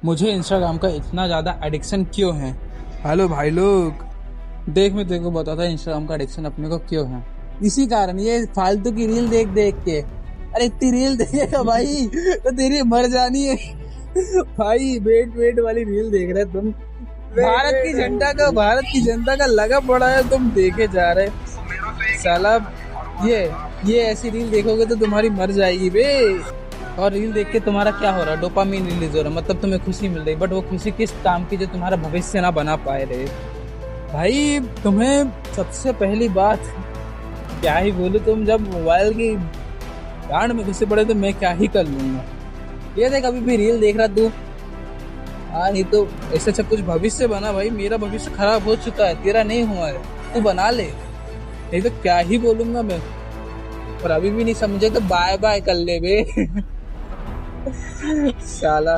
मुझे इंस्टाग्राम का इतना ज़्यादा एडिक्शन क्यों है। हेलो भाई लोग, देख मैं तेरे को बताता इंस्टाग्राम का एडिक्शन अपने को क्यों है। इसी कारण, ये फालतू की रील देख देख के। अरे इतनी रील देखेगा भाई तो तेरी मर जानी है भाई। वेट वेट वाली रील देख रहे तुम। भारत की जनता का लगा पड़ा है, तुम देखे जा रहे साला। ये ऐसी रील देखोगे तो तुम्हारी मर जाएगी बे। और रील देख के तुम्हारा क्या हो रहा है, डोपामीन रिलीज हो रहा है, मतलब तुम्हें खुशी मिल रही, बट वो खुशी किस काम की जो तुम्हारा भविष्य ना बना पाए रहे। भाई तुम्हें सबसे पहली बात क्या ही बोलूं, तुम जब मोबाइल की गांड में घुसे पड़े तो मैं क्या ही कर लूंगा। ये देख अभी भी रील देख रहा तू। हाँ नहीं तो ऐसे अच्छा कुछ भविष्य बना भाई, मेरा भविष्य खराब हो चुका है, तेरा नहीं हुआ है, तू बना ले। नहीं तो क्या ही बोलूंगा मैं। और अभी भी नहीं समझे तो बाय बाय कर ले बे साला।